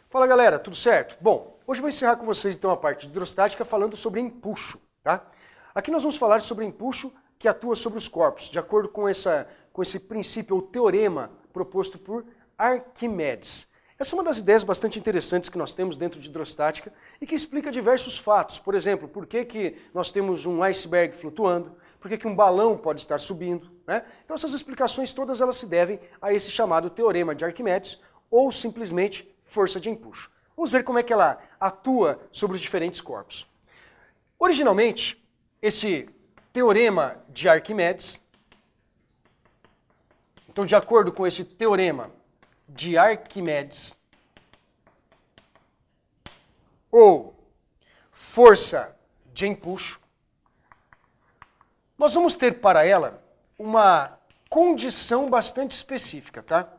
Fala galera, tudo certo? Bom, hoje eu vou encerrar com vocês então a parte de hidrostática falando sobre empuxo, tá? Aqui nós vamos falar sobre empuxo que atua sobre os corpos, de acordo com esse princípio ou teorema proposto por Arquimedes. Essa é uma das ideias bastante interessantes que nós temos dentro de hidrostática e que explica diversos fatos. Por exemplo, por que nós temos um iceberg flutuando, por que um balão pode estar subindo, né? Então essas explicações todas elas se devem a esse chamado teorema de Arquimedes ou simplesmente força de empuxo. Vamos ver como é que ela atua sobre os diferentes corpos. Originalmente, esse teorema de Arquimedes, então de acordo com esse teorema de Arquimedes, ou força de empuxo, nós vamos ter para ela uma condição bastante específica, tá?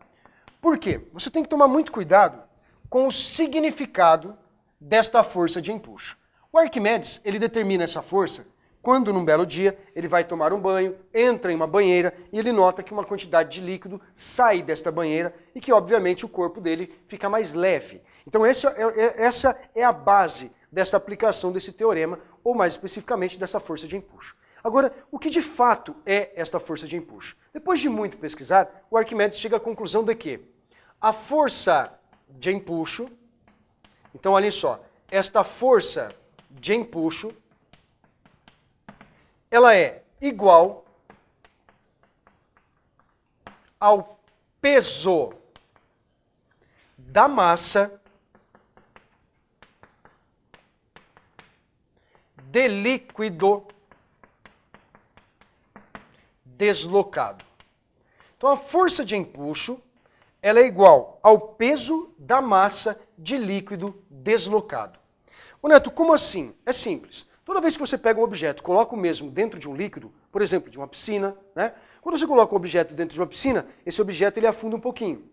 Por quê? Você tem que tomar muito cuidado com o significado desta força de empuxo. O Arquimedes, ele determina essa força quando num belo dia ele vai tomar um banho, entra em uma banheira e ele nota que uma quantidade de líquido sai desta banheira e que obviamente o corpo dele fica mais leve. Então essa é a base dessa aplicação desse teorema, ou mais especificamente dessa força de empuxo. Agora, o que de fato é esta força de empuxo? Depois de muito pesquisar, o Arquimedes chega à conclusão de que a força de empuxo, então olha só, esta força de empuxo, ela é igual ao peso da massa de líquido deslocado. Então a força de empuxo ela é igual ao peso da massa de líquido deslocado. Ô Neto, como assim? É simples. Toda vez que você pega um objeto, coloca o mesmo dentro de um líquido, por exemplo, de uma piscina, né? Quando você coloca um objeto dentro de uma piscina, esse objeto ele afunda um pouquinho.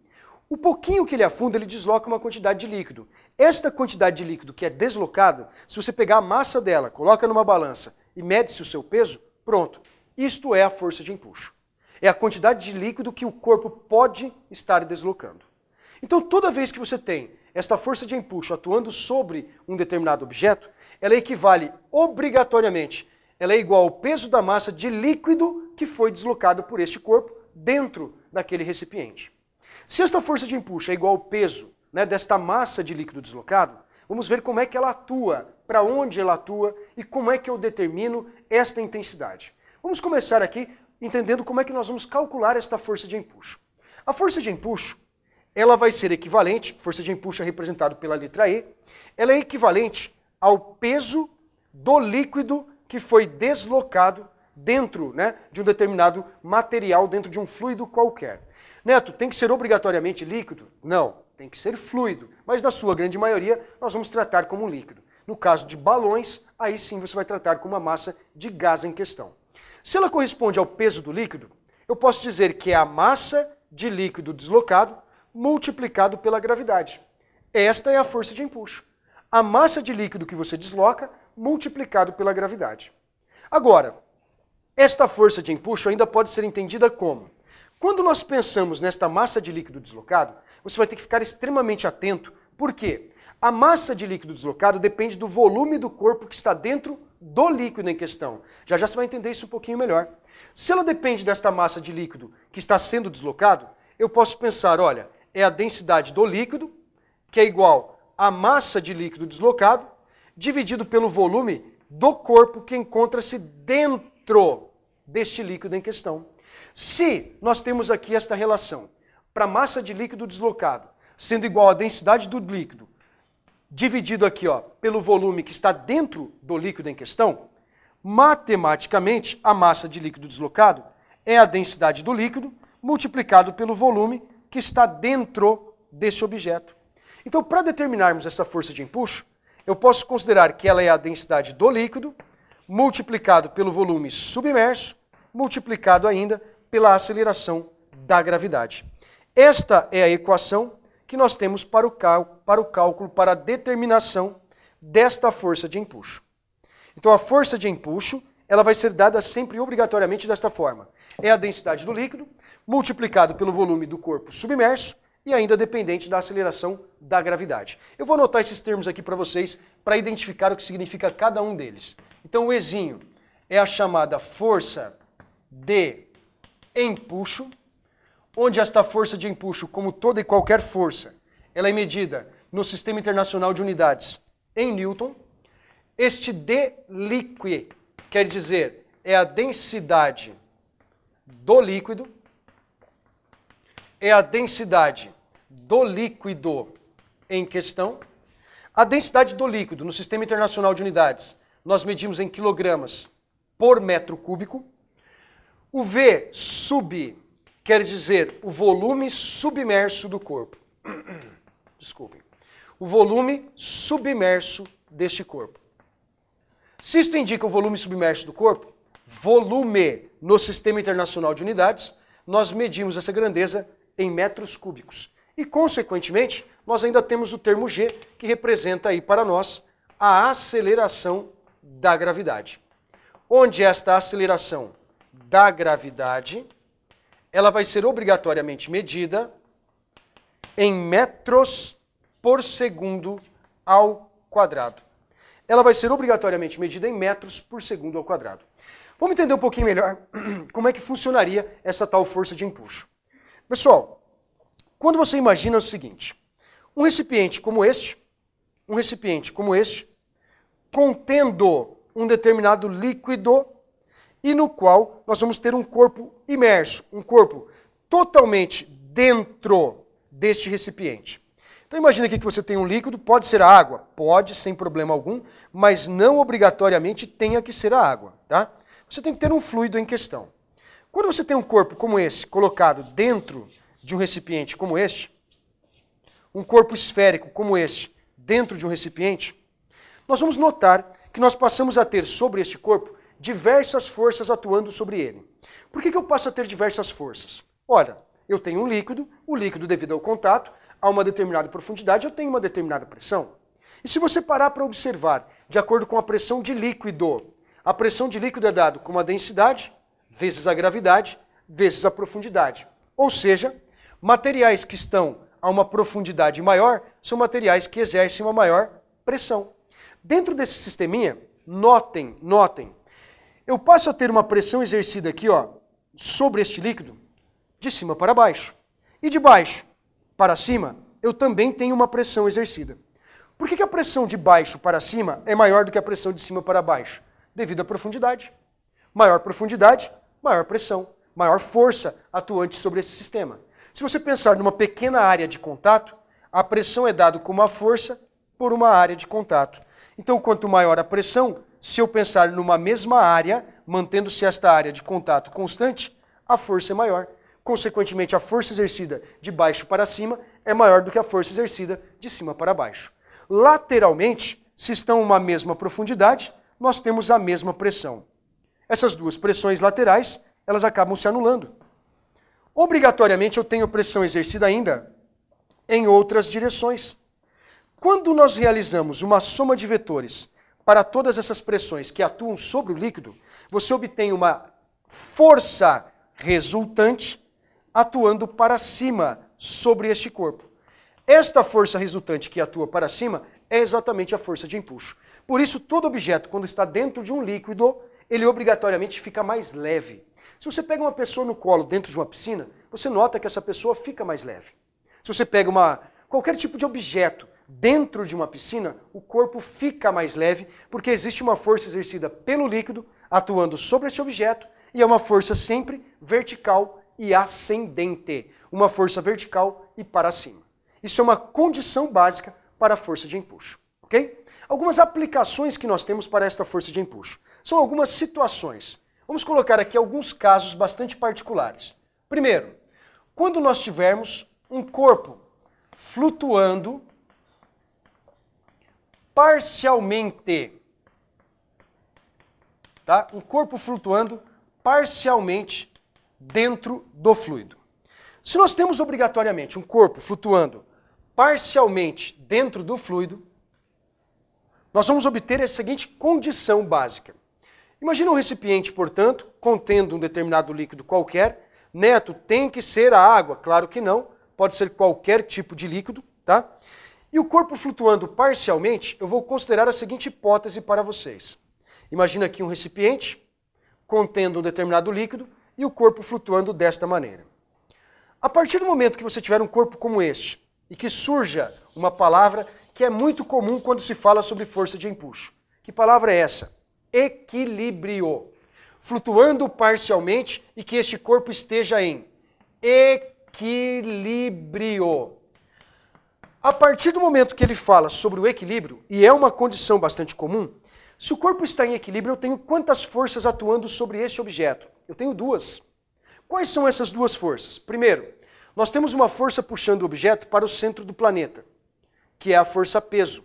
O pouquinho que ele afunda, ele desloca uma quantidade de líquido. Esta quantidade de líquido que é deslocada, se você pegar a massa dela, coloca numa balança e mede-se o seu peso, pronto. Isto é a força de empuxo. É a quantidade de líquido que o corpo pode estar deslocando. Então, toda vez que você tem esta força de empuxo atuando sobre um determinado objeto, ela equivale obrigatoriamente, ela é igual ao peso da massa de líquido que foi deslocado por este corpo dentro daquele recipiente. Se esta força de empuxo é igual ao peso, né, desta massa de líquido deslocado, vamos ver como é que ela atua, para onde ela atua e como é que eu determino esta intensidade. Vamos começar aqui entendendo como é que nós vamos calcular esta força de empuxo. A força de empuxo, ela vai ser equivalente, força de empuxo é representado pela letra E, ela é equivalente ao peso do líquido que foi deslocado dentro, né, de um determinado material, dentro de um fluido qualquer. Neto, tem que ser obrigatoriamente líquido? Não, tem que ser fluido, mas na sua grande maioria nós vamos tratar como um líquido. No caso de balões, aí sim você vai tratar com uma massa de gás em questão. Se ela corresponde ao peso do líquido, eu posso dizer que é a massa de líquido deslocado multiplicado pela gravidade. Esta é a força de empuxo. A massa de líquido que você desloca multiplicado pela gravidade. Agora, esta força de empuxo ainda pode ser entendida como? Quando nós pensamos nesta massa de líquido deslocado, você vai ter que ficar extremamente atento. Por quê? A massa de líquido deslocado depende do volume do corpo que está dentro do líquido em questão. Já já você vai entender isso um pouquinho melhor. Se ela depende desta massa de líquido que está sendo deslocado, eu posso pensar, olha, é a densidade do líquido, que é igual à massa de líquido deslocado, dividido pelo volume do corpo que encontra-se dentro deste líquido em questão. Se nós temos aqui esta relação para a massa de líquido deslocado sendo igual à densidade do líquido, dividido aqui pelo volume que está dentro do líquido em questão, matematicamente a massa de líquido deslocado é a densidade do líquido multiplicado pelo volume que está dentro desse objeto. Então, para determinarmos essa força de empuxo, eu posso considerar que ela é a densidade do líquido multiplicado pelo volume submerso, multiplicado ainda pela aceleração da gravidade. Esta é a equação que nós temos para o cálculo, para a determinação desta força de empuxo. Então a força de empuxo, ela vai ser dada sempre obrigatoriamente desta forma. É a densidade do líquido, multiplicado pelo volume do corpo submerso, e ainda dependente da aceleração da gravidade. Eu vou anotar esses termos aqui para vocês, para identificar o que significa cada um deles. Então o Ezinho é a chamada força de empuxo, onde esta força de empuxo, como toda e qualquer força, ela é medida no Sistema Internacional de Unidades em Newton. Este D liqui quer dizer é a densidade do líquido, é a densidade do líquido em questão. A densidade do líquido no Sistema Internacional de Unidades nós medimos em quilogramas por metro cúbico. O V sub quer dizer o volume submerso do corpo. Desculpem. O volume submerso deste corpo. Se isto indica o volume submerso do corpo, volume no Sistema Internacional de Unidades, nós medimos essa grandeza em metros cúbicos. E, consequentemente, nós ainda temos o termo G, que representa aí para nós a aceleração da gravidade. Onde esta aceleração da gravidade, ela vai ser obrigatoriamente medida em metros por segundo ao quadrado. Ela vai ser obrigatoriamente medida em metros por segundo ao quadrado. Vamos entender um pouquinho melhor como é que funcionaria essa tal força de empuxo. Pessoal, quando você imagina o seguinte, um recipiente como este, contendo um determinado líquido e no qual nós vamos ter um corpo imerso, um corpo totalmente dentro deste recipiente. Então imagina aqui que você tem um líquido, pode ser a água, pode sem problema algum, mas não obrigatoriamente tenha que ser a água, tá? Você tem que ter um fluido em questão. Quando você tem um corpo como esse, colocado dentro de um recipiente como este, um corpo esférico como este, dentro de um recipiente, nós vamos notar que nós passamos a ter sobre este corpo diversas forças atuando sobre ele. Por que eu passo a ter diversas forças? Olha, eu tenho um líquido, o líquido devido ao contato, a uma determinada profundidade, eu tenho uma determinada pressão. E se você parar para observar, de acordo com a pressão de líquido, a pressão de líquido é dada como a densidade, vezes a gravidade, vezes a profundidade. Ou seja, materiais que estão a uma profundidade maior são materiais que exercem uma maior pressão. Dentro desse sisteminha, notem, eu passo a ter uma pressão exercida aqui, ó, sobre este líquido, de cima para baixo. E de baixo para cima, eu também tenho uma pressão exercida. Por que a pressão de baixo para cima é maior do que a pressão de cima para baixo? Devido à profundidade. Maior profundidade, maior pressão, maior força atuante sobre esse sistema. Se você pensar numa pequena área de contato, a pressão é dada como a força por uma área de contato. Então, quanto maior a pressão, se eu pensar numa mesma área, mantendo-se esta área de contato constante, a força é maior. Consequentemente, a força exercida de baixo para cima é maior do que a força exercida de cima para baixo. Lateralmente, se estão uma mesma profundidade, nós temos a mesma pressão. Essas duas pressões laterais, elas acabam se anulando. Obrigatoriamente, eu tenho pressão exercida ainda em outras direções. Quando nós realizamos uma soma de vetores para todas essas pressões que atuam sobre o líquido, você obtém uma força resultante atuando para cima sobre este corpo. Esta força resultante que atua para cima é exatamente a força de empuxo. Por isso, todo objeto, quando está dentro de um líquido, ele obrigatoriamente fica mais leve. Se você pega uma pessoa no colo dentro de uma piscina, você nota que essa pessoa fica mais leve. Se você pega qualquer tipo de objeto dentro de uma piscina, o corpo fica mais leve, porque existe uma força exercida pelo líquido atuando sobre esse objeto, e é uma força sempre vertical e ascendente. Uma força vertical e para cima. Isso é uma condição básica para a força de empuxo. Ok? Algumas aplicações que nós temos para esta força de empuxo. São algumas situações. Vamos colocar aqui alguns casos bastante particulares. Primeiro, quando nós tivermos um corpo flutuando parcialmente, tá? Um corpo flutuando parcialmente dentro do fluido. Se nós temos obrigatoriamente um corpo flutuando parcialmente dentro do fluido, nós vamos obter a seguinte condição básica. Imagina um recipiente, portanto, contendo um determinado líquido qualquer. Neto, tem que ser a água? Claro que não, pode ser qualquer tipo de líquido, tá? E o corpo flutuando parcialmente, eu vou considerar a seguinte hipótese para vocês. Imagina aqui um recipiente contendo um determinado líquido e o corpo flutuando desta maneira. A partir do momento que você tiver um corpo como este e que surja uma palavra que é muito comum quando se fala sobre força de empuxo. Que palavra é essa? Equilíbrio. Flutuando parcialmente e que este corpo esteja em equilíbrio. A partir do momento que ele fala sobre o equilíbrio, e é uma condição bastante comum, se o corpo está em equilíbrio, eu tenho quantas forças atuando sobre este objeto? Eu tenho duas. Quais são essas duas forças? Primeiro, nós temos uma força puxando o objeto para o centro do planeta, que é a força peso.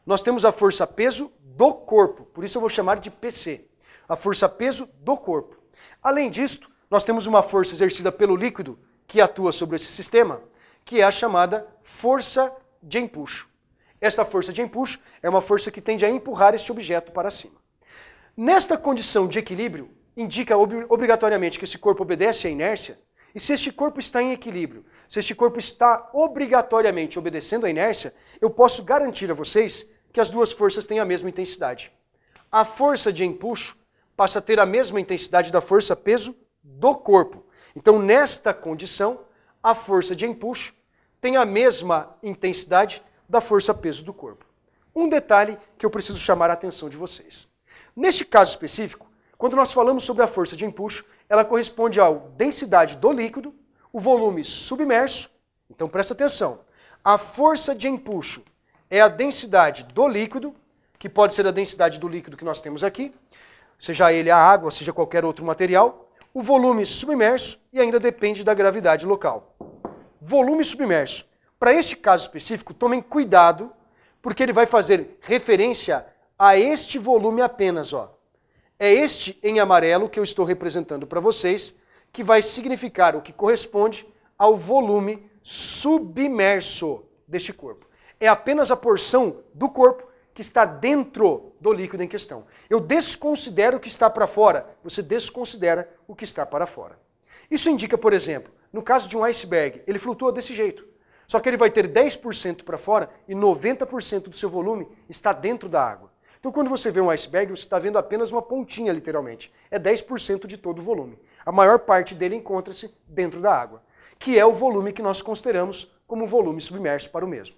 Nós temos a força peso do corpo, por isso eu vou chamar de PC. A força peso do corpo. Além disto, nós temos uma força exercida pelo líquido que atua sobre esse sistema, que é a chamada força de empuxo. Esta força de empuxo é uma força que tende a empurrar este objeto para cima. Nesta condição de equilíbrio, indica obrigatoriamente que esse corpo obedece à inércia, e se este corpo está em equilíbrio, se este corpo está obrigatoriamente obedecendo à inércia, eu posso garantir a vocês que as duas forças têm a mesma intensidade. A força de empuxo passa a ter a mesma intensidade da força peso do corpo. Então, nesta condição, a força de empuxo tem a mesma intensidade da força peso do corpo. Um detalhe que eu preciso chamar a atenção de vocês. Neste caso específico, quando nós falamos sobre a força de empuxo, ela corresponde à densidade do líquido, o volume submerso. Então presta atenção. A força de empuxo é a densidade do líquido, que pode ser a densidade do líquido que nós temos aqui, seja ele a água, seja qualquer outro material, o volume submerso e ainda depende da gravidade local. Volume submerso. Para este caso específico, tomem cuidado, porque ele vai fazer referência a este volume apenas, ó. É este em amarelo que eu estou representando para vocês, que vai significar o que corresponde ao volume submerso deste corpo. É apenas a porção do corpo que está dentro do líquido em questão. Eu desconsidero o que está para fora, você desconsidera o que está para fora. Isso indica, por exemplo, no caso de um iceberg, ele flutua desse jeito. Só que ele vai ter 10% para fora e 90% do seu volume está dentro da água. Então quando você vê um iceberg, você está vendo apenas uma pontinha, literalmente. É 10% de todo o volume. A maior parte dele encontra-se dentro da água, que é o volume que nós consideramos como volume submerso para o mesmo.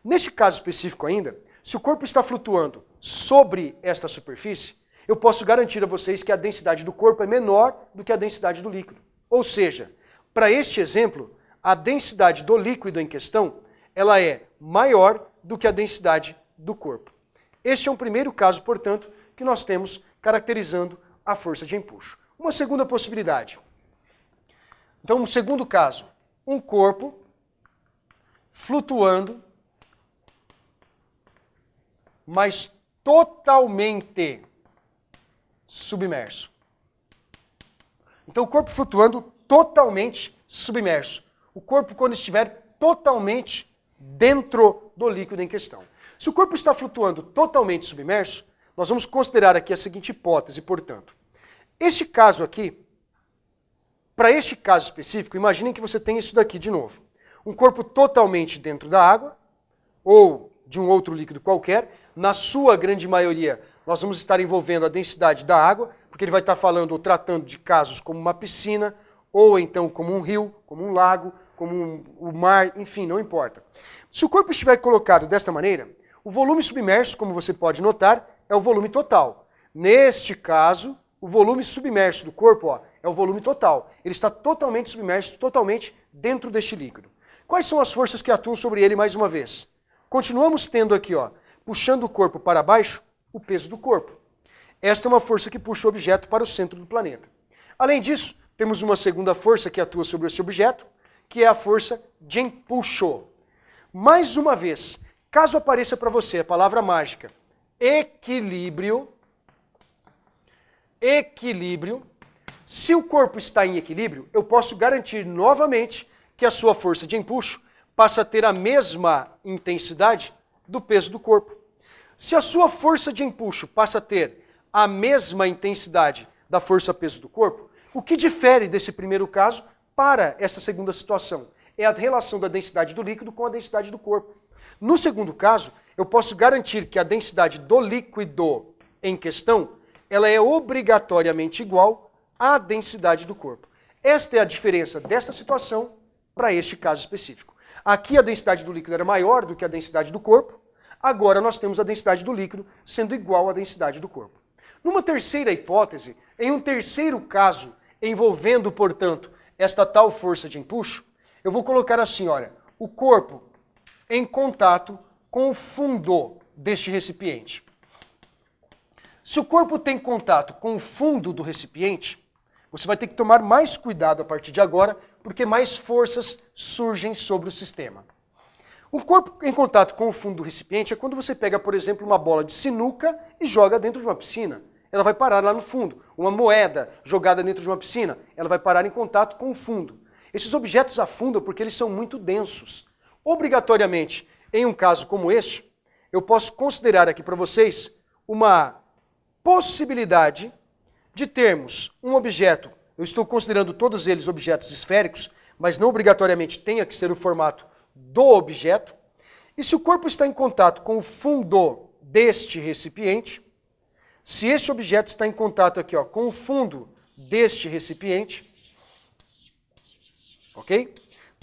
Neste caso específico ainda, se o corpo está flutuando sobre esta superfície, eu posso garantir a vocês que a densidade do corpo é menor do que a densidade do líquido. Ou seja, para este exemplo, a densidade do líquido em questão, ela é maior do que a densidade do corpo. Este é um primeiro caso, portanto, que nós temos caracterizando a força de empuxo. Uma segunda possibilidade. Então, um segundo caso, um corpo flutuando, mas totalmente submerso. Então, o corpo flutuando totalmente submerso. O corpo, quando estiver totalmente dentro do líquido em questão. Se o corpo está flutuando totalmente submerso, nós vamos considerar aqui a seguinte hipótese, portanto. Este caso aqui, para este caso específico, imaginem que você tem isso daqui de novo. Um corpo totalmente dentro da água, ou de um outro líquido qualquer. Na sua grande maioria, nós vamos estar envolvendo a densidade da água, porque ele vai estar falando ou tratando de casos como uma piscina, ou então como um rio, como um lago, como o mar, enfim, não importa. Se o corpo estiver colocado desta maneira, o volume submerso, como você pode notar, é o volume total. Neste caso, o volume submerso do corpo, ó, é o volume total. Ele está totalmente submerso, totalmente dentro deste líquido. Quais são as forças que atuam sobre ele mais uma vez? Continuamos tendo aqui, ó, puxando o corpo para baixo, o peso do corpo. Esta é uma força que puxa o objeto para o centro do planeta. Além disso, temos uma segunda força que atua sobre esse objeto, que é a força de empuxo. Mais uma vez, caso apareça para você a palavra mágica equilíbrio, se o corpo está em equilíbrio, eu posso garantir novamente que a sua força de empuxo passa a ter a mesma intensidade do peso do corpo. Se a sua força de empuxo passa a ter a mesma intensidade da força-peso do corpo, o que difere desse primeiro caso para essa segunda situação? É a relação da densidade do líquido com a densidade do corpo. No segundo caso, eu posso garantir que a densidade do líquido em questão, ela é obrigatoriamente igual à densidade do corpo. Esta é a diferença desta situação para este caso específico. Aqui a densidade do líquido era maior do que a densidade do corpo, agora nós temos a densidade do líquido sendo igual à densidade do corpo. Numa terceira hipótese, em um terceiro caso, envolvendo, portanto, esta tal força de empuxo, eu vou colocar assim, olha, o corpo em contato com o fundo deste recipiente. Se o corpo tem contato com o fundo do recipiente, você vai ter que tomar mais cuidado a partir de agora, porque mais forças surgem sobre o sistema. Um corpo em contato com o fundo do recipiente é quando você pega, por exemplo, uma bola de sinuca e joga dentro de uma piscina. Ela vai parar lá no fundo. Uma moeda jogada dentro de uma piscina, ela vai parar em contato com o fundo. Esses objetos afundam porque eles são muito densos. Obrigatoriamente, em um caso como este, eu posso considerar aqui para vocês uma possibilidade de termos um objeto, eu estou considerando todos eles objetos esféricos, mas não obrigatoriamente tenha que ser o formato do objeto. E se o corpo está em contato com o fundo deste recipiente, se este objeto está em contato aqui, ó, com o fundo deste recipiente, ok?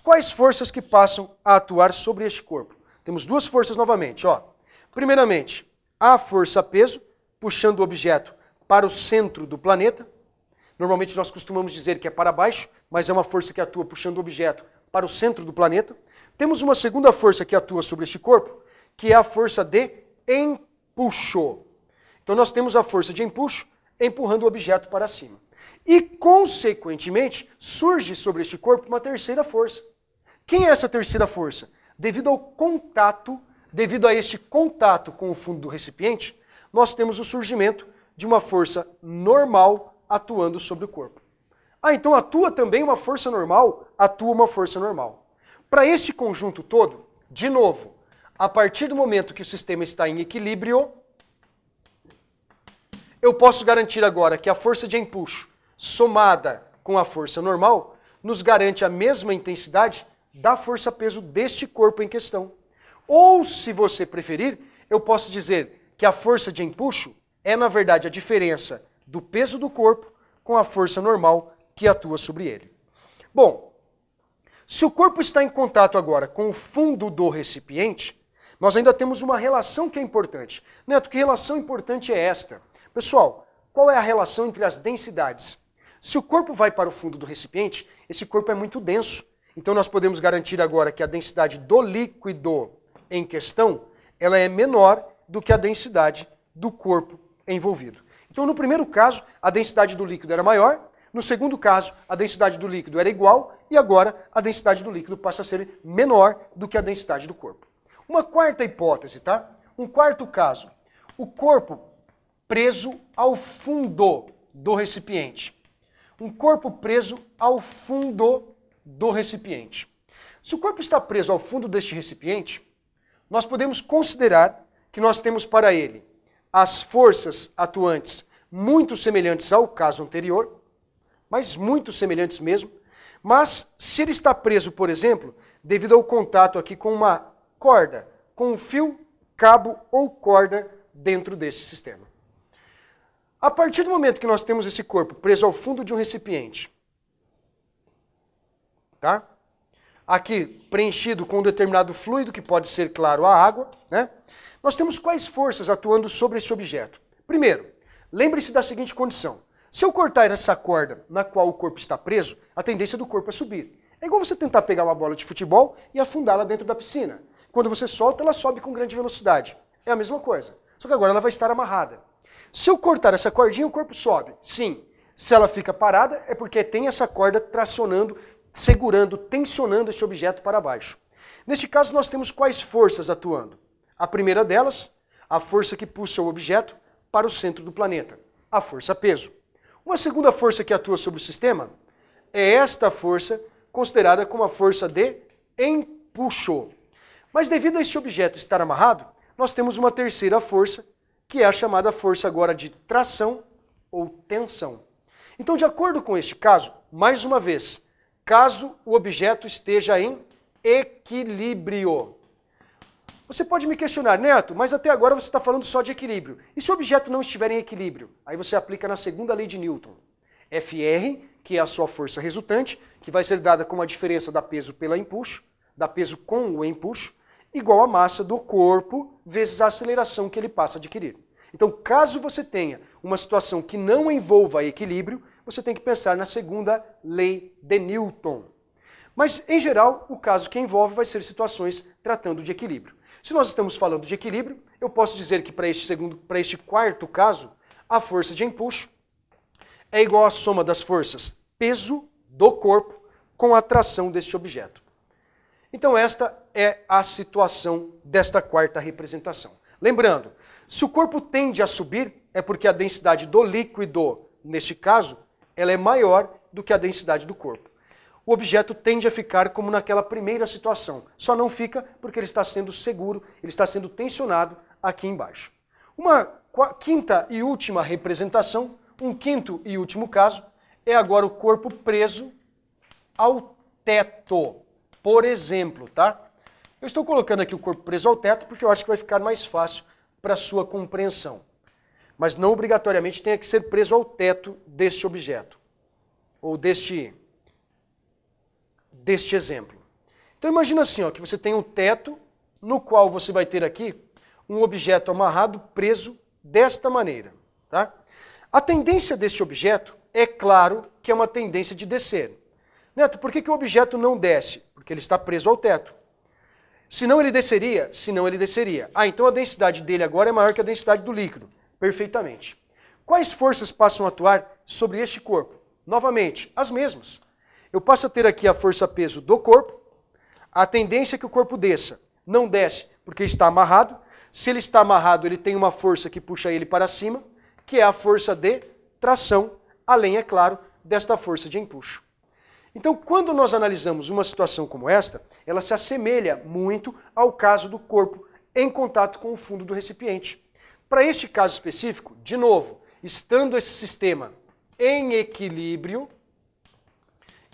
Quais forças que passam a atuar sobre este corpo? Temos duas forças novamente, ó. Primeiramente, a força-peso, puxando o objeto para o centro do planeta. Normalmente nós costumamos dizer que é para baixo, mas é uma força que atua puxando o objeto para o centro do planeta. Temos uma segunda força que atua sobre este corpo, que é a força de empuxo. Então nós temos a força de empuxo empurrando o objeto para cima. E, consequentemente, surge sobre este corpo uma terceira força. Quem é essa terceira força? Devido a este contato com o fundo do recipiente, nós temos o surgimento de uma força normal atuando sobre o corpo. Ah, então atua também uma força normal? Atua uma força normal. Para este conjunto todo, de novo, a partir do momento que o sistema está em equilíbrio, eu posso garantir agora que a força de empuxo, somada com a força normal, nos garante a mesma intensidade da força-peso deste corpo em questão. Ou, se você preferir, eu posso dizer que a força de empuxo é, na verdade, a diferença do peso do corpo com a força normal que atua sobre ele. Bom, se o corpo está em contato agora com o fundo do recipiente, nós ainda temos uma relação que é importante. Neto, que relação importante é esta? Pessoal, qual é a relação entre as densidades? Se o corpo vai para o fundo do recipiente, esse corpo é muito denso. Então nós podemos garantir agora que a densidade do líquido em questão, ela é menor do que a densidade do corpo envolvido. Então no primeiro caso, a densidade do líquido era maior, no segundo caso, a densidade do líquido era igual, e agora a densidade do líquido passa a ser menor do que a densidade do corpo. Uma quarta hipótese, tá? Um quarto caso, o corpo preso ao fundo do recipiente. Um corpo preso ao fundo do recipiente. Se o corpo está preso ao fundo deste recipiente, nós podemos considerar que nós temos para ele as forças atuantes muito semelhantes ao caso anterior, mas muito semelhantes mesmo, mas se ele está preso, por exemplo, devido ao contato aqui com uma corda, com um fio, cabo ou corda dentro desse sistema. A partir do momento que nós temos esse corpo preso ao fundo de um recipiente, tá? Aqui preenchido com um determinado fluido, que pode ser, claro, a água, né? Nós temos quais forças atuando sobre esse objeto? Primeiro, lembre-se da seguinte condição. Se eu cortar essa corda na qual o corpo está preso, a tendência do corpo é subir. É igual você tentar pegar uma bola de futebol e afundá-la dentro da piscina. Quando você solta, ela sobe com grande velocidade. É a mesma coisa. Só que agora ela vai estar amarrada. Se eu cortar essa cordinha, o corpo sobe. Sim. Se ela fica parada, é porque tem essa corda tracionando, segurando, tensionando esse objeto para baixo. Neste caso, nós temos quais forças atuando? A primeira delas, a força que puxa o objeto para o centro do planeta, a força-peso. Uma segunda força que atua sobre o sistema é esta força, considerada como a força de empuxo. Mas devido a este objeto estar amarrado, nós temos uma terceira força, que é a chamada força agora de tração ou tensão. Então, de acordo com este caso, mais uma vez, caso o objeto esteja em equilíbrio. Você pode me questionar, Neto, mas até agora você está falando só de equilíbrio. E se o objeto não estiver em equilíbrio? Aí você aplica na segunda lei de Newton. Fr, que é a sua força resultante, que vai ser dada como a diferença da peso pela empuxo, da peso com o empuxo, igual a massa do corpo vezes a aceleração que ele passa a adquirir. Então, caso você tenha uma situação que não envolva equilíbrio, você tem que pensar na segunda lei de Newton. Mas, em geral, o caso que envolve vai ser situações tratando de equilíbrio. Se nós estamos falando de equilíbrio, eu posso dizer que para este quarto caso, a força de empuxo é igual à soma das forças peso do corpo com a tração deste objeto. Então esta é a situação desta quarta representação. Lembrando, se o corpo tende a subir, é porque a densidade do líquido, neste caso, ela é maior do que a densidade do corpo. O objeto tende a ficar como naquela primeira situação, só não fica porque ele está sendo seguro, ele está sendo tensionado aqui embaixo. Uma quinta e última representação, um quinto e último caso, é agora o corpo preso ao teto. Por exemplo, tá? Eu estou colocando aqui o corpo preso ao teto porque eu acho que vai ficar mais fácil para a sua compreensão. Mas não obrigatoriamente tenha que ser preso ao teto deste objeto, ou deste exemplo. Então imagina assim, ó, que você tem um teto no qual você vai ter aqui um objeto amarrado, preso desta maneira. Tá? A tendência deste objeto, é claro que é uma tendência de descer. Neto, por que o objeto não desce? Porque ele está preso ao teto. Senão ele desceria? Senão ele desceria. Ah, então a densidade dele agora é maior que a densidade do líquido. Perfeitamente. Quais forças passam a atuar sobre este corpo? Novamente, as mesmas. Eu passo a ter aqui a força-peso do corpo, a tendência é que o corpo desça. Não desce porque está amarrado. Se ele está amarrado, ele tem uma força que puxa ele para cima, que é a força de tração, além, é claro, desta força de empuxo. Então, quando nós analisamos uma situação como esta, ela se assemelha muito ao caso do corpo em contato com o fundo do recipiente. Para este caso específico, de novo, estando esse sistema em equilíbrio,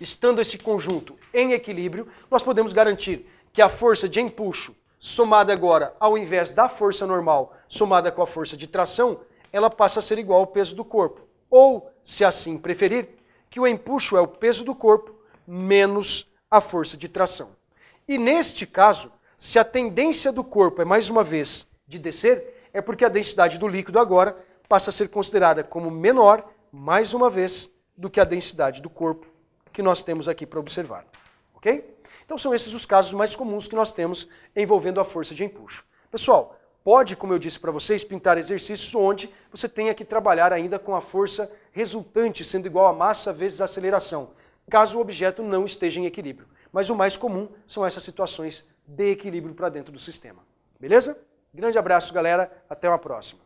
estando esse conjunto em equilíbrio, nós podemos garantir que a força de empuxo, somada agora ao invés da força normal, somada com a força de tração, ela passa a ser igual ao peso do corpo. Ou, se assim preferir, que o empuxo é o peso do corpo menos a força de tração. E neste caso, se a tendência do corpo é mais uma vez de descer, é porque a densidade do líquido agora passa a ser considerada como menor, mais uma vez, do que a densidade do corpo que nós temos aqui para observar. Ok? Então são esses os casos mais comuns que nós temos envolvendo a força de empuxo. Pessoal, pode, como eu disse para vocês, pintar exercícios onde você tenha que trabalhar ainda com a força resultante sendo igual a massa vezes a aceleração, caso o objeto não esteja em equilíbrio. Mas o mais comum são essas situações de equilíbrio para dentro do sistema. Beleza? Grande abraço, galera. Até uma próxima.